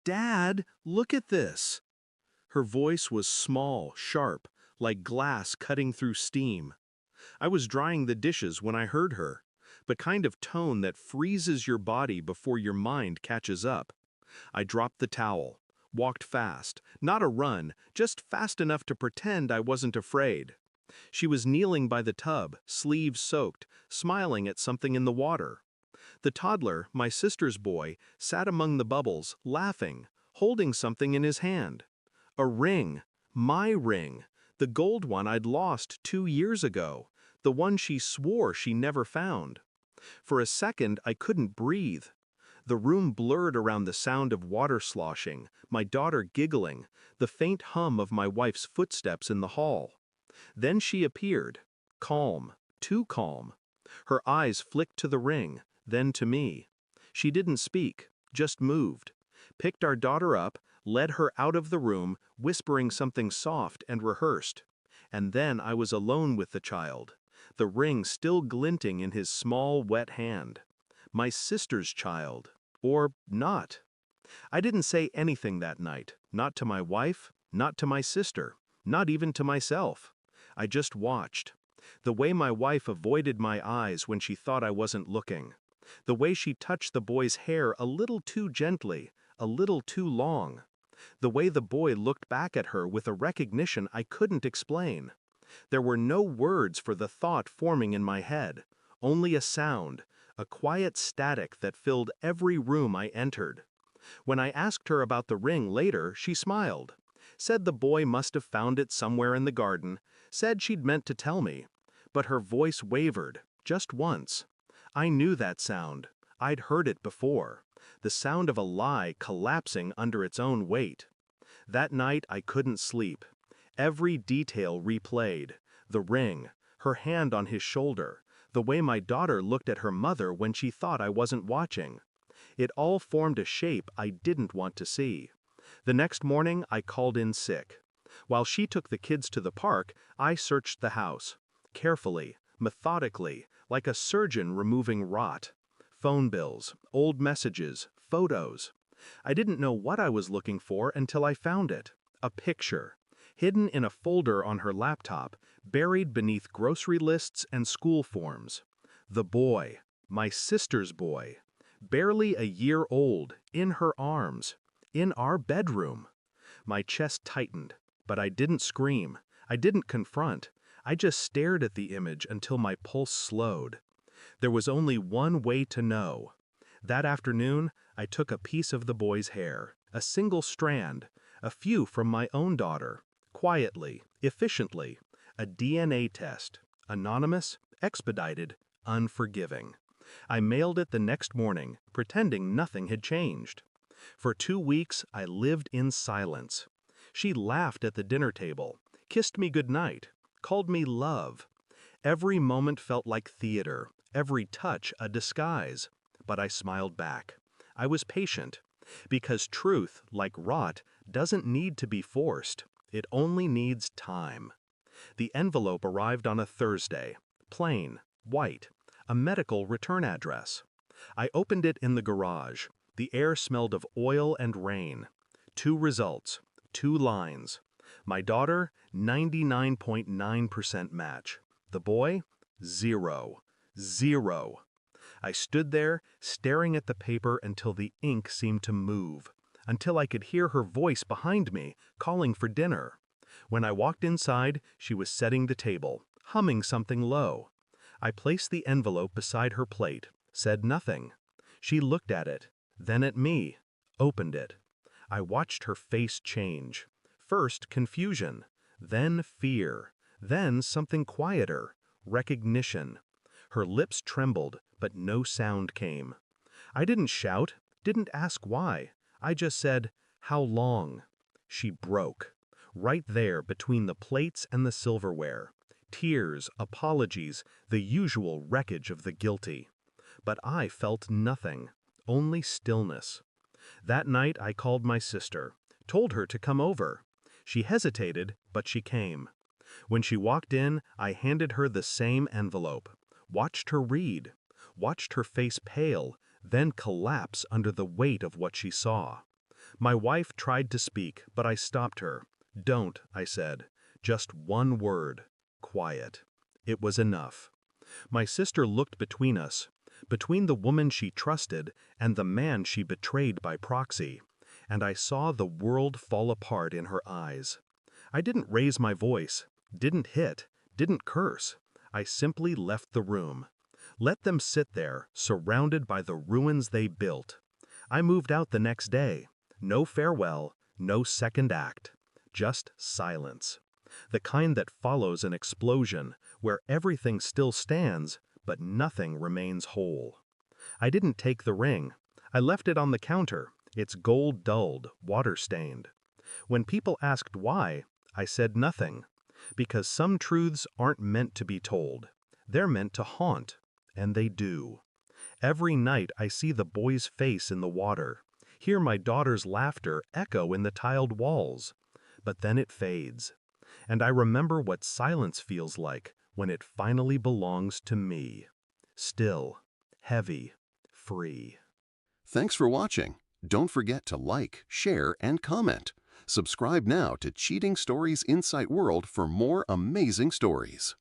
"Dad, look at this." Her voice was small, sharp, like glass cutting through steam. I was drying the dishes when I heard her, the kind of tone that freezes your body before your mind catches up. I dropped the towel, walked fast, not a run, just fast enough to pretend I wasn't afraid. She was kneeling by the tub, sleeves soaked, smiling at something in the water. The toddler, my sister's boy, sat among the bubbles, laughing, holding something in his hand. A ring, my ring, the gold one I'd lost 2 years ago, the one she swore she never found. For a second, I couldn't breathe. The room blurred around the sound of water sloshing, my daughter giggling, the faint hum of my wife's footsteps in the hall. Then she appeared, calm, too calm. Her eyes flicked to the ring, then to me. She didn't speak, just moved, picked our daughter up, led her out of the room, whispering something soft and rehearsed. And then I was alone with the child, the ring still glinting in his small, wet hand. My sister's child, or not. I didn't say anything that night, not to my wife, not to my sister, not even to myself. I just watched. The way my wife avoided my eyes when she thought I wasn't looking. The way she touched the boy's hair a little too gently, a little too long. The way the boy looked back at her with a recognition I couldn't explain. There were no words for the thought forming in my head, only a sound, a quiet static that filled every room I entered. When I asked her about the ring later, she smiled, said the boy must have found it somewhere in the garden, said she'd meant to tell me. But her voice wavered, just once. I knew that sound. I'd heard it before. The sound of a lie collapsing under its own weight. That night I couldn't sleep. Every detail replayed. The ring, her hand on his shoulder, the way my daughter looked at her mother when she thought I wasn't watching. It all formed a shape I didn't want to see. The next morning I called in sick. While she took the kids to the park, I searched the house. Carefully, methodically, like a surgeon removing rot. Phone bills, old messages, photos. I didn't know what I was looking for until I found it. A picture, hidden in a folder on her laptop, buried beneath grocery lists and school forms. The boy, my sister's boy, barely a year old, in her arms, in our bedroom. My chest tightened, but I didn't scream. I didn't confront. I just stared at the image until my pulse slowed. There was only one way to know. That afternoon, I took a piece of the boy's hair, a single strand, a few from my own daughter, quietly, efficiently, a DNA test, anonymous, expedited, unforgiving. I mailed it the next morning, pretending nothing had changed. For 2 weeks, I lived in silence. She laughed at the dinner table, kissed me goodnight, called me love. Every moment felt like theater, every touch a disguise. But I smiled back. I was patient, because truth, like rot, doesn't need to be forced. It only needs time. The envelope arrived on a Thursday, plain, white, a medical return address. I opened it in the garage. The air smelled of oil and rain. 2 results, 2 lines. My daughter, 99.9% match. The boy, 0. 0. I stood there, staring at the paper until the ink seemed to move, until I could hear her voice behind me, calling for dinner. When I walked inside, she was setting the table, humming something low. I placed the envelope beside her plate, said nothing. She looked at it, then at me, opened it. I watched her face change. First confusion, then fear, then something quieter, recognition. Her lips trembled, but no sound came. I didn't shout, didn't ask why. I just said, "How long?" She broke. Right there between the plates and the silverware. Tears, apologies, the usual wreckage of the guilty. But I felt nothing, only stillness. That night I called my sister, told her to come over. She hesitated, but she came. When she walked in, I handed her the same envelope, watched her read, watched her face pale, then collapse under the weight of what she saw. My wife tried to speak, but I stopped her. "Don't," I said. Just one word. Quiet. It was enough. My sister looked between us, between the woman she trusted and the man she betrayed by proxy, and I saw the world fall apart in her eyes. I didn't raise my voice, didn't hit, didn't curse. I simply left the room. Let them sit there, surrounded by the ruins they built. I moved out the next day. No farewell, no second act. Just silence. The kind that follows an explosion, where everything still stands, but nothing remains whole. I didn't take the ring. I left it on the counter, its gold dulled, water-stained. When people asked why, I said nothing. Because some truths aren't meant to be told. They're meant to haunt, and they do. Every night I see the boy's face in the water, hear my daughter's laughter echo in the tiled walls. But then it fades. And I remember what silence feels like when it finally belongs to me. Still, heavy, free. Thanks for watching. Don't forget to like, share, and comment. Subscribe now to Cheating Stories Insight World for more amazing stories.